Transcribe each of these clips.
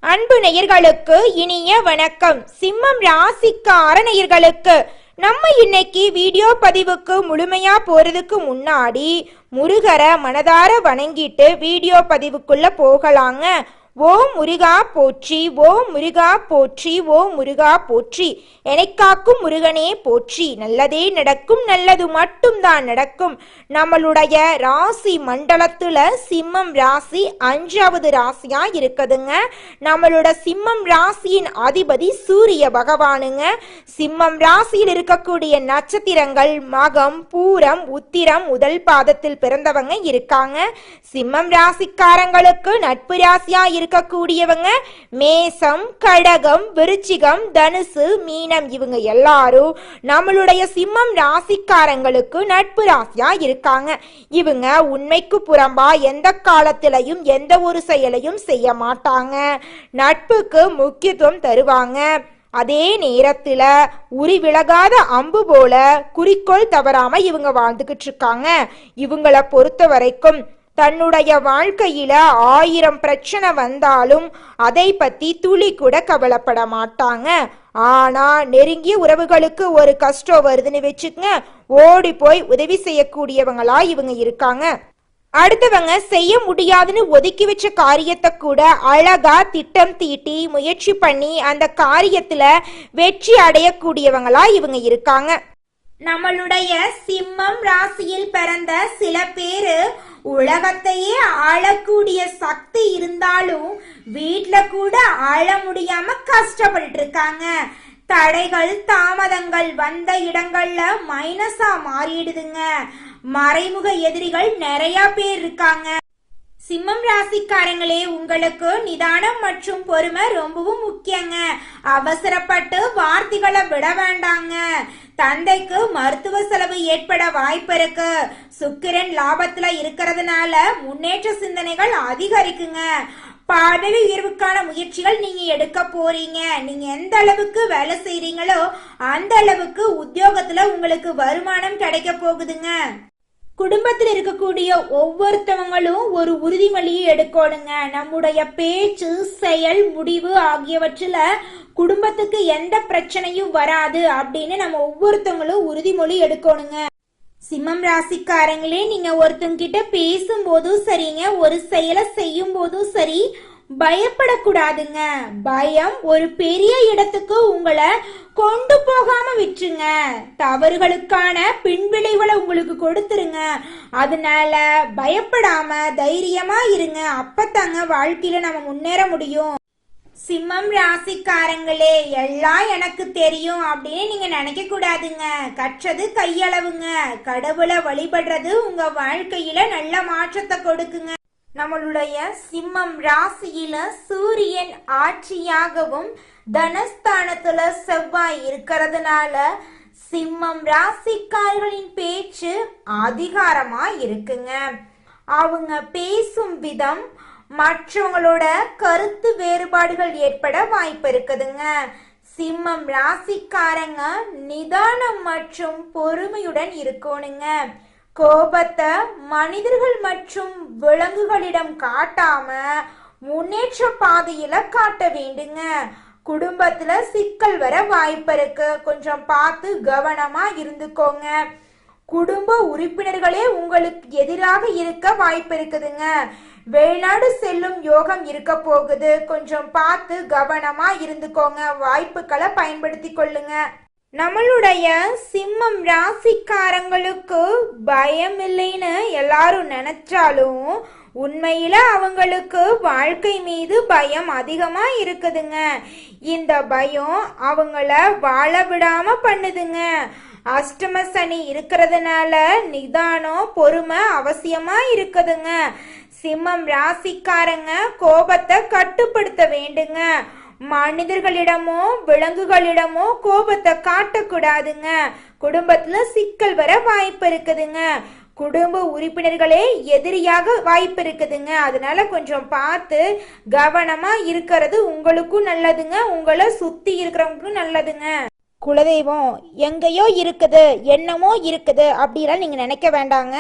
அன்பு நேயர்களுக்கு இனிய வணக்கம். சிம்மம் ராசிக்கார நேயர்களுக்கு நம்ம இன்னைக்கு வீடியோ பதிவுக்கு முழுமையா போறதுக்கு முன்னாடி முருகரை மனதார வணங்கிட்டு வீடியோ பதிவுக்குள்ள போகலாங்க. ஓ முருகா போற்றி, ஓ முருகா போற்றி, ஓ முருகா போற்றி, எனக்காக்கும் முருகனே போற்றி. நல்லதே நடக்கும், நல்லது மட்டும்தான் நடக்கும். நம்மளுடைய ராசி மண்டலத்துல சிம்மம் ராசி 5வது ராசியா இருக்குதுங்க. நம்மளோட சிம்மம் ராசியின் அதிபதி சூரிய பகவானுங்க. சிம்மம் ராசியில் இருக்கக்கூடிய நட்சத்திரங்கள் மகம், பூரம், உத்திரம் முதல் பாதத்தில் பிறந்தவங்க இருக்காங்க. சிம்மம் ராசிக்காரங்களுக்கு நட்பு ராசியா இருக்கக்கூடியவங்க மேசம், கடகம், விருச்சிகம், தனுசு, மீனம். இவங்க எல்லாரும் நம்மளுடைய சிம்மம் ராசிக்காரங்களுக்கு நட்பு ராசியா இருக்காங்க. இவங்க உண்மைக்கு புறம்பா எந்த காலத்திலையும் எந்த ஒரு செயலையும் செய்ய மாட்டாங்க. நட்புக்கு முக்கியத்துவம் தருவாங்க. அதே நேரத்துல உரி விலகாத அம்பு போல குறிக்கோள் தவறாம இவங்க வாழ்ந்துகிட்டு இருக்காங்க. இவங்களை பொறுத்த வரைக்கும் தன்னுடைய வாழ்க்கையில 1000 பிரச்சனை வந்தாலும் அதை பத்தி துளி கூட கவலைப்பட மாட்டாங்க. ஆனா நெருங்கிய உறவுகளுக்கு ஒரு கஷ்டம் வருதுன்னு வச்சுக்கங்க, ஓடி போய் உதவி செய்யக்கூடியவங்களா இவங்க இருக்காங்க. அடுத்தவங்க செய்ய முடியாதுன்னு ஒதுக்கி வச்ச காரியத்தை கூட அழகா திட்டம் தீட்டி முயற்சி பண்ணி அந்த காரியத்துல வெற்றி அடையக்கூடியவங்களா இவங்க இருக்காங்க. நம்மளுடைய சிம்மம் ராசியில் பிறந்த சில பேரு உலகத்தையே ஆளக்கூடிய சக்தி இருந்தாலும் வீட்ல கூட ஆள முடியாம கஷ்டப்பட்டு இருக்காங்க. தடைகள் தாமதங்கள் வந்த இடங்கள்ல மைனஸா மாறிடுதுங்க. மறைமுக எதிரிகள் நிறைய பேர் இருக்காங்க. சிம்மம் ராசிக்காரங்களே, உங்களுக்கு நிதானம் மற்றும் பொறுமை ரொம்பவும் முக்கியங்க. அவசரப்பட்டு வார்த்தைகளை விட வேண்டாங்க. தந்தைக்கு மருத்துவ செலவு ஏற்பட வாய்ப்பு இருக்கு. சுக்கிரன் லாபத்துல இருக்கிறதுனால முன்னேற்ற சிந்தனைகள் அதிகரிக்குங்க. பதவி உயர்வுக்கான முயற்சிகள் நீங்க எடுக்க போறீங்க. நீங்க எந்த அளவுக்கு வேலை செய்றீங்களோ அந்த அளவுக்கு உத்தியோகத்துல உங்களுக்கு வருமானம் கிடைக்க போகுதுங்க. குடும்பத்தில் இருக்கக்கூடிய ஒவ்வொருத்தவங்களும் ஒரு உறுதிமொழியை எடுக்கணுங்க. நம்முடைய பேச்சு, செயல், முடிவு ஆகியவற்றில குடும்பத்துக்கு எந்த பிரச்சனையும் வராது அப்படின்னு நம்ம ஒவ்வொருத்தவங்களும் உறுதிமொழி எடுக்கணுங்க. சிம்மம் ராசிக்காரங்களே, நீங்க ஒருத்தங்க கிட்ட பேசும்போதும் சரிங்க, ஒரு செயலை செய்யும் போதும் சரி, பயப்படக்கூடாதுங்க. பயம் ஒரு பெரிய இடத்துக்கு உங்களை கொண்டு போகாம விட்டுருங்க. தவறுகளுக்கான பின்விளைவுகளை உங்களுக்கு கொடுத்துருங்க. அதனால பயப்படாம தைரியமா இருங்க. அப்பத்தாங்க வாழ்க்கையில நம்ம முன்னேற முடியும். சிம்மம் ராசிக்காரங்களே, எல்லாம் எனக்கு தெரியும் அப்படின்னு நீங்க நினைக்க கூடாதுங்க. கற்றது கையளவுங்க. கடவுளை வழிபடுறது உங்க வாழ்க்கையில நல்ல மாற்றத்தை கொடுக்குங்க. நம்மளுடைய சிம்மம் ராசியில சூரியன் ஆட்சியாகவும் தனஸ்தானத்துல செவ்வாய் இருக்கிறதுனால சிம்மம் ராசிக்காரர்களின் பேச்சு அதிகாரமா இருக்குங்க. அவங்க பேசும் விதம் மற்றவங்களோட கருத்து வேறுபாடுகள் ஏற்பட வாய்ப்பு இருக்குதுங்க. சிம்மம் ராசிக்காரங்க நிதானம் மற்றும் பொறுமையுடன் இருக்கணுங்க. கோபத்தை மனிதர்கள் மற்றும் விலங்குகளிடம் காட்டாம முன்னேற்ற பாதையில காட்ட வேண்டுங்க. குடும்பத்துல சிக்கல் வர வாய்ப்பு இருக்கு. கொஞ்சம் பார்த்து கவனமா இருந்துக்கோங்க. குடும்ப உறுப்பினர்களே உங்களுக்கு எதிராக இருக்க வாய்ப்பு இருக்குதுங்க. வெளிநாடு செல்லும் யோகம் இருக்க போகுது. கொஞ்சம் பார்த்து கவனமா இருந்துக்கோங்க. வாய்ப்புகளை பயன்படுத்தி கொள்ளுங்க. நம்மளுடைய சிம்மம் ராசிக்காரங்களுக்கு பயம் இல்லைன்னு எல்லாரும் நினைச்சாலும் உண்மையில அவங்களுக்கு வாழ்க்கை மீது பயம் அதிகமா இருக்குதுங்க. இந்த பயம் அவங்கள வாழ விடாம பண்ணுதுங்க. அஷ்டம சனி இருக்கிறதுனால நிதானம் பொறுமை அவசியமா இருக்குதுங்க. சிம்மம் ராசிக்காரங்க கோபத்தை கட்டுப்படுத்த வேண்டுங்க. மனிதர்களிடமோ விலங்குகளிடமோ கோபத்தை காட்டக்கூடாதுங்க. குடும்பத்துல சிக்கல் வர வாய்ப்பு இருக்குதுங்க. குடும்ப உறுப்பினர்களே எதிரியாக வாய்ப்பு இருக்குதுங்க. அதனால கொஞ்சம் பார்த்து கவனமா இருக்கிறது உங்களுக்கும் நல்லதுங்க. உங்களை சுத்தி இருக்கிறவங்களுக்கும் நல்லதுங்க. குலதெய்வம் எங்கேயோ இருக்குது, என்னமோ இருக்குது அப்படிலாம் நீங்க நினைக்க வேண்டாங்க.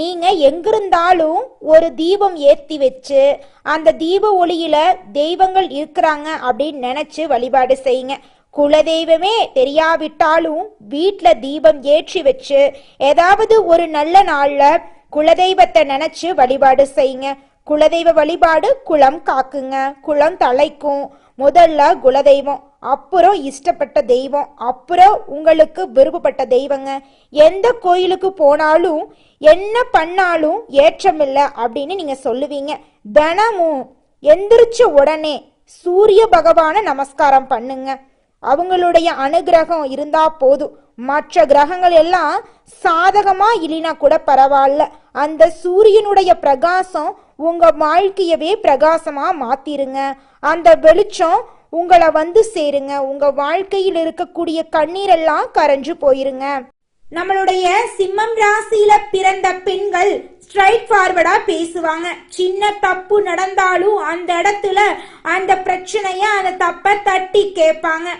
நீங்க எங்கிருந்தாலும் ஒரு தீபம் ஏத்தி வச்சு அந்த தீப ஒளியில தெய்வங்கள் இருக்கிறாங்க அப்படின்னு நினைச்சு வழிபாடு செய்யுங்க. குலதெய்வமே தெரியாவிட்டாலும் வீட்டில் தீபம் ஏற்றி வச்சு ஏதாவது ஒரு நல்ல நாள்ல குலதெய்வத்தை நினைச்சு வழிபாடு செய்யுங்க. குலதெய்வ வழிபாடு குலம் காக்குங்க, குலம் தலைக்கும். முதல்ல குலதெய்வம், அப்புறம் இஷ்டப்பட்ட தெய்வம், அப்புறம் உங்களுக்கு விருப்பப்பட்ட தெய்வங்க. எந்த கோயிலுக்கு போனாலும் என்ன பண்ணாலும் ஏற்றமில்லை அப்படின்னு நீங்க சொல்லுவீங்க. தினமும் எந்திரிச்ச உடனே சூரிய பகவான நமஸ்காரம் பண்ணுங்க. அவங்களுடைய அனுகிரகம் இருந்தா போதும். மற்ற கிரகங்கள் எல்லாம் சாதகமா இல்லைனா கூட பரவாயில்ல, அந்த சூரியனுடைய பிரகாசம் உங்க வாழ்க்கையவே பிரகாசமா மாத்திருங்க. அந்த வெளிச்சம் உங்களை வந்து சேருங்க. உங்க வாழ்க்கையில் இருக்கக்கூடிய கண்ணீரெல்லாம் கரைஞ்சு போயிருங்க. நம்மளுடைய சிம்மம் ராசியில பிறந்த பெண்கள் ஸ்ட்ரைட் ஃபார்வர்டா பேசுவாங்க. சின்ன தப்பு நடந்தாலும் அந்த இடத்துல அந்த பிரச்சனைய அந்த தப்ப தட்டி கேட்பாங்க.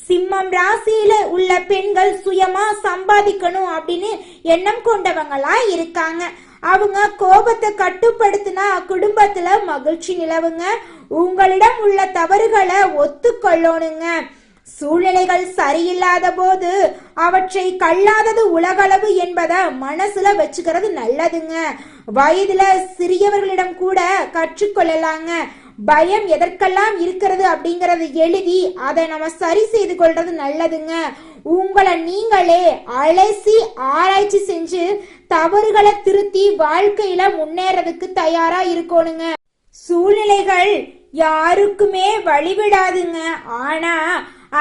சிம்மம் ராசியில உள்ள பெண்கள் சுயமா சம்பாதிக்கணும் அப்படின்னு எண்ணம் கொண்டவங்களா இருக்காங்க. அவங்க கோபத்தை கட்டுப்படுத்தினா குடும்பத்துல மகிழ்ச்சி நிலவுங்க. உங்களிடம் உள்ள தவறுகளை ஒத்துக்கொள்ளணுங்க. சூழ்நிலைகள் சரியில்லாத போது அவற்றை கல்லாதது உலகளவு என்பதை மனசுல வச்சுக்கிறது நல்லதுங்க. வயதுல சிறியவர்களிடம் கூட கற்றுக்கொள்ளலாங்க. பயம் எதற்கெல்லாம் இருக்கிறது அப்படிங்கறது எழுதி அதை நம்ம சரி செய்து கொள்றது நல்லதுங்க. உங்களை நீங்களே அலசி ஆராய்ச்சி செஞ்சு தவறுகளை திருத்தி வாழ்க்கையில முன்னேறதுக்கு தயாரா இருக்கணுங்க. சூழ்நிலைகள் யாருக்குமே வழிவிடாதுங்க. ஆனா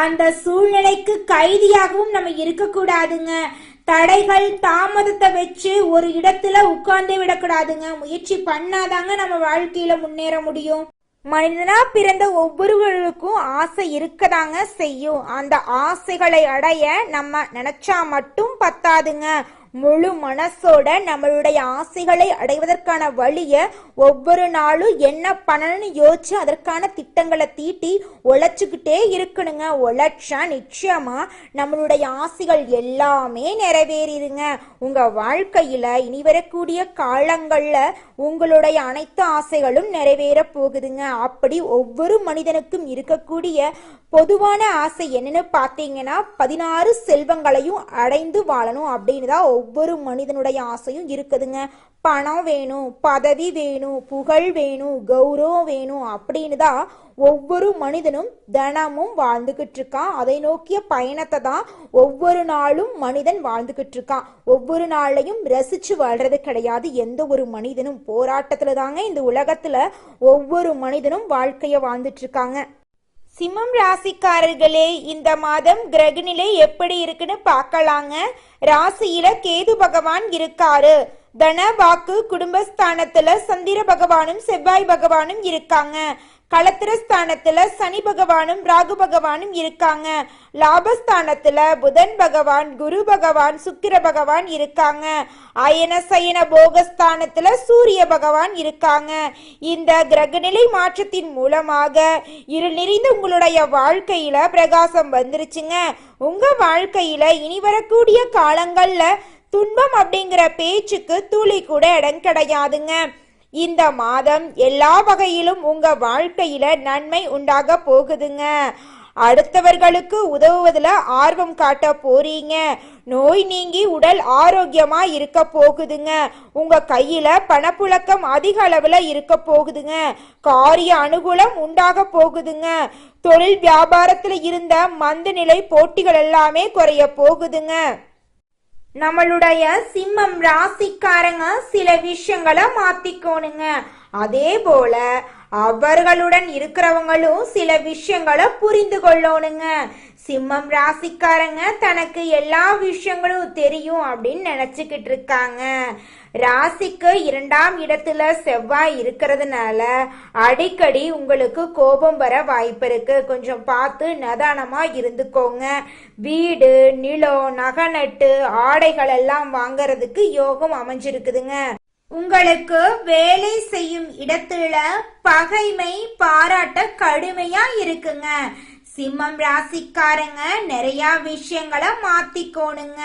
அந்த சூழ்நிலைக்கு கைதியாகவும் நம்ம இருக்கக்கூடாதுங்க. தடைகள் தாமதத்தை வச்சு ஒரு இடத்துல உட்கார்ந்தே விடக்கூடாதுங்க. முயற்சி பண்ணாதாங்க நம்ம வாழ்க்கையில முன்னேற முடியும். மனிதனா பிறந்த ஒவ்வொருவருக்கும் ஆசை இருக்கதாங்க செய்யும். அந்த ஆசைகளை அடைய நம்ம நினைச்சா மட்டும் பத்தாதுங்க. முழு மனசோட நம்மளுடைய ஆசைகளை அடைவதற்கான வழிய ஒவ்வொரு நாளும் என்ன பண்ணணும்னு யோசிச்சு அதற்கான திட்டங்களை தீட்டி உழைச்சுக்கிட்டே இருக்கணுங்க. உழைச்சா நிச்சயமா நம்மளுடைய ஆசைகள் எல்லாமே நிறைவேறிடுங்க. உங்க வாழ்க்கையில இனி வரக்கூடிய காலங்கள்ல உங்களுடைய அனைத்து ஆசைகளும் நிறைவேற போகுதுங்க. அப்படி ஒவ்வொரு மனிதனுக்கும் இருக்கக்கூடிய பொதுவான ஆசை என்னன்னு பார்த்தீங்கன்னா 16 செல்வங்களையும் அடைந்து வாழணும் அப்படின்னு தான் ஒவ்வொரு மனிதனுடைய ஆசையும் இருக்குதுங்க. பணம் வேணும், பதவி வேணும், புகழ் வேணும், கௌரவம் வேணும் அப்படின்னு தான் ஒவ்வொரு மனிதனும் தினமும் வாழ்ந்துகிட்டு இருக்கான். அதை நோக்கிய பயணத்தை தான் ஒவ்வொரு நாளும் மனிதன் வாழ்ந்துகிட்டு இருக்கான். ஒவ்வொரு நாளையும் ரசிச்சு வாழ்றது கிடையாது. எந்த ஒரு மனிதனும் போராட்டத்துல தாங்க இந்த உலகத்துல ஒவ்வொரு மனிதனும் வாழ்க்கைய வாழ்ந்துட்டு இருக்காங்க. சிம்மம் ராசிக்காரர்களே, இந்த மாதம் கிரகநிலை எப்படி இருக்குன்னு பார்க்கலாங்க. ராசியில கேது பகவான் இருக்காரு. தன வாக்கு குடும்பஸ்தானத்துல சந்திர பகவானும் செவ்வாய் பகவானும் இருக்காங்க. களத்திரஸ்தானத்துல சனி பகவானும் ராகு பகவானும் இருக்காங்க. லாபஸ்தானத்துல புதன் பகவான், குரு பகவான், சுக்கிர பகவான் இருக்காங்க. அயன சயன போகஸ்தானத்துல சூரிய பகவான் இருக்காங்க. இந்த கிரகநிலை மாற்றத்தின் மூலமாக இருள் நிறைந்த உங்களுடைய வாழ்க்கையில பிரகாசம் வந்துருச்சுங்க. உங்க வாழ்க்கையில இனி வரக்கூடிய காலங்கள்ல துன்பம் அப்படிங்கிற பேச்சுக்கு துளி கூட இடம் கிடையாதுங்க. இந்த மாதம் எல்லா வகையிலும் உங்க வாழ்க்கையில நன்மை உண்டாக போகுதுங்க. அடுத்தவர்களுக்கு உதவுவதில் ஆர்வம் காட்ட போறீங்க. நோய் நீங்கி உடல் ஆரோக்கியமா இருக்க போகுதுங்க. உங்க கையில பணப்புழக்கம் அதிக அளவுல இருக்க போகுதுங்க. காரிய அனுகூலம் உண்டாக போகுதுங்க. தொழில் வியாபாரத்துல இருந்த மந்த நிலை போட்டிகள் எல்லாமே குறைய போகுதுங்க. நம்மளுடைய சிம்மம் ராசிக்காரங்க சில விஷயங்களை மாத்திக்கோணுங்க. அதே போல அவர்களுடன் இருக்கிறவங்களும் சில விஷயங்களை புரிந்து கொள்ளணுங்க. சிம்மம் ராசிக்காரங்க தனக்கு எல்லா விஷயங்களும் தெரியும் அப்படின்னு நினைச்சுக்கிட்டு இருக்காங்க. ராசிக்கு 2ஆம் இடத்துல செவ்வாய் இருக்கிறதுனால அடிக்கடி உங்களுக்கு கோபம் வர வாய்ப்பு இருக்கு. கொஞ்சம் பார்த்து நிதானமா இருந்துக்கோங்க. வீடு, நிலம், நகநட்டு, ஆடைகள் எல்லாம் வாங்கறதுக்கு யோகம் அமைஞ்சிருக்குதுங்க. உங்களுக்கு வேலை செய்யும் இடத்துல பகைமை பாராட்ட கடுமையா இருக்குங்க. சிம்மம் ராசிக்காரங்க நிறைய விஷயங்களை மாத்திக்கோணுங்க.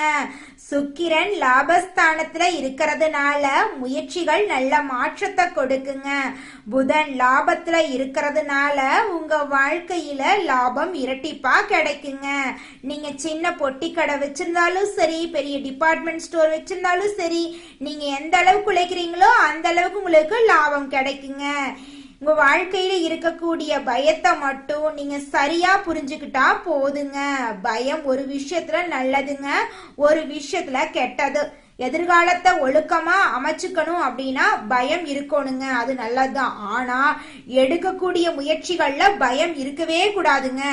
சுக்கிரன் லாபஸ்தானத்துல இருக்கிறதுனால முயற்சிகள் நல்ல மாற்றத்தை கொடுக்குங்க. புதன் லாபத்துல இருக்கிறதுனால உங்க வாழ்க்கையில லாபம் இரட்டிப்பா கிடைக்குங்க. நீங்க சின்ன பொட்டி கடை வச்சிருந்தாலும் சரி, பெரிய டிபார்ட்மெண்ட் ஸ்டோர் வச்சிருந்தாலும் சரி, நீங்க எந்த அளவுக்கு உழைக்கிறீங்களோ அந்த அளவுக்கு உங்களுக்கு லாபம் கிடைக்குங்க. உங்க வாழ்க்கையில இருக்கக்கூடிய பயத்தை மட்டும் நீங்க சரியா புரிஞ்சுக்கிட்டா போதுங்க. பயம் ஒரு விஷயத்துல நல்லதுங்க, ஒரு விஷயத்துல கெட்டது. எதிர்காலத்தை ஒழுக்கமா அமைச்சுக்கணும் அப்படின்னா பயம் இருக்கணுங்க, அது நல்லதுதான். ஆனா எடுக்கக்கூடிய முயற்சிகள்ல பயம் இருக்கவே கூடாதுங்க.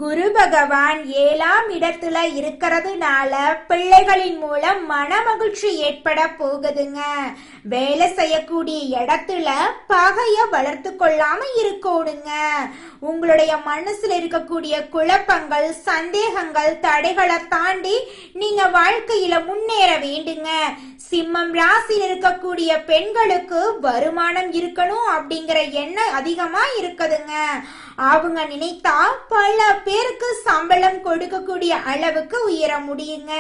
குரு பகவான் 7ஆம் இடத்துல இருக்கிறதுனால பிள்ளைகளின் மூலம் மன மகிழ்ச்சி ஏற்பட போகுதுங்க. வேலை செய்யக்கூடிய இடத்துல பகைய வளர்த்து கொள்ளாம இருக்கணுங்க. உங்களுடைய மனசுல இருக்கக்கூடிய குழப்பங்கள், சந்தேகங்கள், தடைகளை தாண்டி நீங்க வாழ்க்கையில முன்னேற வேண்டுங்க. சிம்மம் ராசியில் இருக்கக்கூடிய பெண்களுக்கு வருமானம் இருக்கணும் அப்படிங்கிற எண்ணம் அதிகமா இருக்குதுங்க. அவங்க நினைத்தா பல பேருக்கு சம்பளம் கொடுக்கக்கூடிய அளவுக்கு உயர முடியுங்க.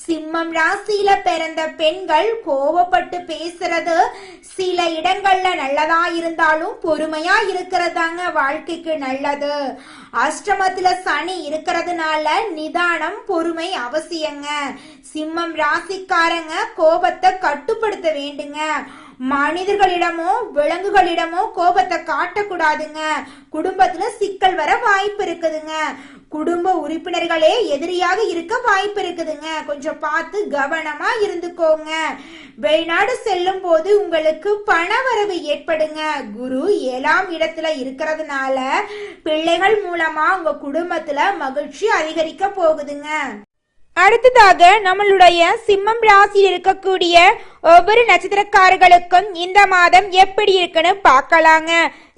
சிம்மம் ராசியில பிறந்த பெண்கள் கோவப்பட்டு பேசுறது சில இடங்கள்ல நல்லதா இருந்தாலும் பொறுமையா இருக்கிறதாங்க வாழ்க்கைக்கு நல்லது. அஷ்டமத்துல சனி இருக்கிறதுனால நிதானம், பொறுமை அவசியங்க. சிம்மம் ராசிக்காரங்க கோபத்தை கட்டுப்படுத்த வேண்டுங்க. மனிதர்களிடமோ விலங்குகளிடமோ கோபத்தை காட்டக்கூடாதுங்க. குடும்பத்துல சிக்கல் வர வாய்ப்பு இருக்குதுங்க. குடும்ப உறுப்பினர்களே எதிரியாக இருக்க வாய்ப்பு இருக்குதுங்க. கொஞ்சம் பார்த்து கவனமா இருந்துக்கோங்க. வெளிநாடு செல்லும் போது உங்களுக்கு பணவரவு ஏற்படுங்க. குரு 7ஆம் இடத்துல இருக்கிறதுனால பிள்ளைகள் மூலமா உங்க குடும்பத்துல மகிழ்ச்சி அதிகரிக்க போகுதுங்க. அடுத்ததாக நம்மளுடைய சிம்மம் ராசியில் இருக்கக்கூடிய ஒவ்வொரு நட்சத்திரக்காரர்களுக்கும் இந்த மாதம் எப்படி இருக்குன்னு பார்க்கலாங்க.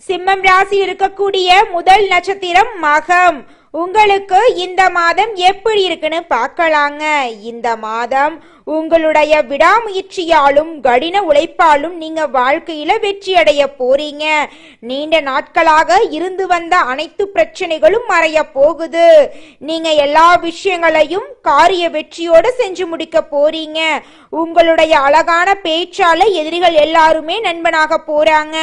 சிம்மம் ராசியில் இருக்கக்கூடிய முதல் நட்சத்திரம் மகம். உங்களுக்கு இந்த மாதம் எப்படி இருக்குன்னு பார்க்கலாங்க. இந்த மாதம் உங்களுடைய விடாமுயற்சியாலும் கடின உழைப்பாலும் நீங்க வாழ்க்கையில வெற்றி அடைய போறீங்க. நீண்ட நாட்களாக இருந்து வந்த அனைத்து பிரச்சனைகளும் மறைய போகுது. நீங்க எல்லா விஷயங்களையும் காரிய வெற்றியோட செஞ்சு முடிக்க போறீங்க. உங்களுடைய அழகான பேச்சால எதிரிகள் எல்லாருமே நண்பனாக போறாங்க.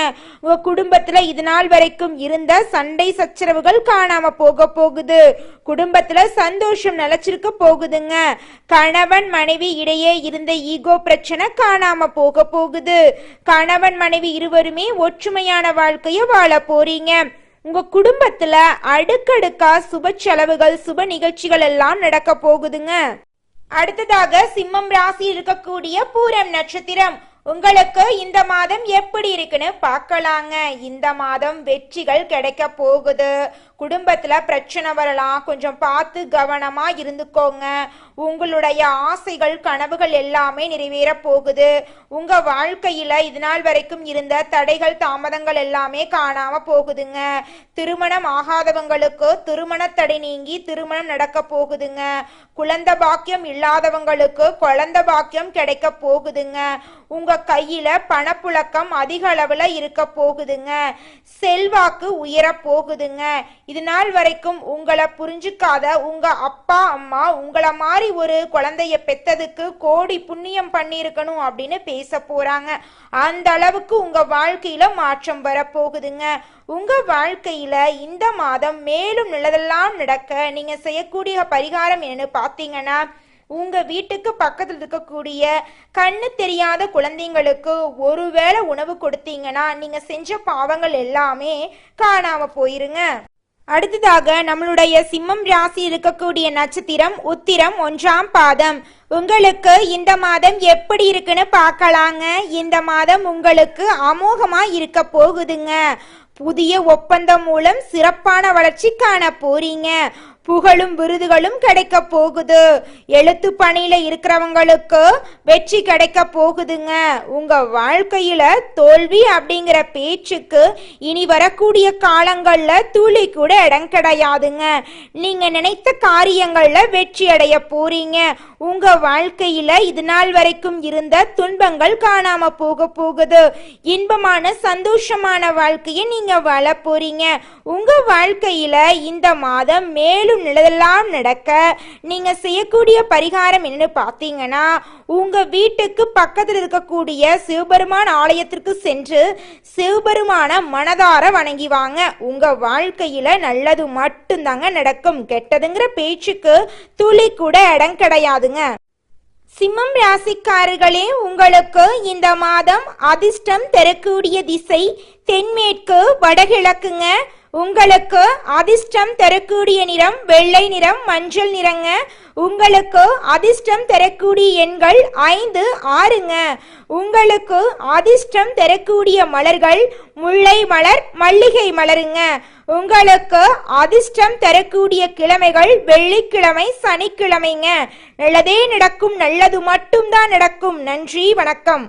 உங்க குடும்பத்துல இது நாள் வரைக்கும் இருந்த சண்டை சச்சரவுகள் காணாம போக போகுது. குடும்பத்துல சந்தோஷம் நிலைச்சிருக்க போகுதுங்க. கணவன் மனைவி இடையே இருந்த ஈகோ பிரச்சனை காணாம போக போகுது. கணவன் மனைவி இருவருமே ஒற்றுமையான வாழ்க்கைய வாழ போறீங்க. உங்க குடும்பத்துல அடுக்கடுக்கா சுப செலவுகள், சுப நிகழ்ச்சிகள் எல்லாம் நடக்க போகுதுங்க. அடுத்ததாக சிம்மம் ராசி இருக்கக்கூடிய பூரம் நட்சத்திரம். உங்களுக்கு இந்த மாதம் எப்படி இருக்குன்னு பார்க்கலாங்க. இந்த மாதம் வெற்றிகள் கிடைக்க போகுது. குடும்பத்துல பிரச்சனை வரலாம், கொஞ்சம் பார்த்து கவனமா இருந்துக்கோங்க. உங்களுடைய ஆசைகள், கனவுகள் எல்லாமே நிறைவேற போகுது. உங்க வாழ்க்கையில இது நாள் வரைக்கும் இருந்த தடைகள், தாமதங்கள் எல்லாமே காணாம போகுதுங்க. திருமணம் ஆகாதவங்களுக்கு திருமண தடை நீங்கி திருமணம் நடக்க போகுதுங்க. குழந்தை பாக்கியம் இல்லாதவங்களுக்கு குழந்தை பாக்கியம் கிடைக்க போகுதுங்க. உங்க கையில பணப்புழக்கம் அதிக அளவுல இருக்க போகுதுங்க. செல்வாக்கு உயர போகுதுங்க. இது நாள் வரைக்கும் உங்களை புரிஞ்சுக்காத உங்க அப்பா அம்மா உங்களை மாதிரி ஒரு குழந்தைய பெத்ததுக்கு கோடி புண்ணியம் பண்ணியிருக்கணும் அப்படின்னு பேச போறாங்க. அந்த அளவுக்கு உங்க வாழ்க்கையில மாற்றம் வரப்போகுதுங்க. உங்க வாழ்க்கையில இந்த மாதம் மேலும் நல்லதெல்லாம் நடக்க நீங்க செய்யக்கூடிய பரிகாரம் என்னன்னு பாத்தீங்கன்னா, உங்க வீட்டுக்கு பக்கத்தில் இருக்கக்கூடிய கண்ணு தெரியாத குழந்தைங்களுக்கு ஒருவேளை உணவு கொடுத்தீங்கன்னா நீங்க செஞ்ச பாவங்கள் எல்லாமே காணாம போயிருங்க. அடுத்ததாக நம்மளுடைய சிம்மம் ராசி இருக்கக்கூடிய நட்சத்திரம் உத்திரம் 1ஆம் பாதம். உங்களுக்கு இந்த மாதம் எப்படி இருக்குன்னு பார்க்கலாங்க. இந்த மாதம் உங்களுக்கு அமோகமா இருக்க போகுதுங்க. புதிய ஒப்பந்தம் மூலம் சிறப்பான வளர்ச்சி காண போறீங்க. புகழும் விருதுகளும் கிடைக்க போகுது. எழுத்து பணியில இருக்கிறவங்களுக்கு வெற்றி கிடைக்க போகுதுங்க. உங்க வாழ்க்கையில தோல்வி அப்படிங்கிற பேச்சுக்கு இனி வரக்கூடிய காலங்கள்ல துளி கூட இடம் கிடையாதுங்க. நீங்க நினைத்த காரியங்கள்ல வெற்றி அடைய போறீங்க. உங்க வாழ்க்கையில இது நாள் வரைக்கும் இருந்த துன்பங்கள் காணாம போகுது. இன்பமான சந்தோஷமான வாழ்க்கையை நீங்க வாழ போறீங்க. உங்க வாழ்க்கையில இந்த மாதம் மேலும் நல்லதெல்லாம் நடக்க நீங்க செய்யக்கூடிய பரிகாரம் என்னன்னு பார்த்தீங்கன்னா, உங்க வீட்டுக்கு பக்கத்தில் இருக்கக்கூடிய சிவபெருமான் ஆலயத்திற்கு சென்று சிவபெருமான மனதார வணங்கி வாங்க. உங்க வாழ்க்கையில நல்லது மட்டும்தாங்க நடக்கும். கெட்டதுங்கிற பேச்சுக்கு துளி கூட இடம் கிடையாதுங்க. சிம்மம் ராசிக்காரர்களே, உங்களுக்கு இந்த மாதம் அதிர்ஷ்டம் தரக்கூடிய திசை தென்மேற்கு வடகிழக்குங்க. உங்களுக்கு அதிர்ஷ்டம் தரக்கூடிய நிறம் வெள்ளை நிறம், மஞ்சள் நிறங்க. உங்களுக்கு அதிர்ஷ்டம் தரக்கூடிய எண்கள் 5, 6ங்க. உங்களுக்கு அதிர்ஷ்டம் தரக்கூடிய மலர்கள் முல்லை மலர், மல்லிகை மலருங்க. உங்களுக்கு அதிர்ஷ்டம் தரக்கூடிய கிழமைகள் வெள்ளிக்கிழமை, சனிக்கிழமைங்க. நல்லதே நடக்கும், நல்லது மட்டும்தான் நடக்கும். நன்றி, வணக்கம்.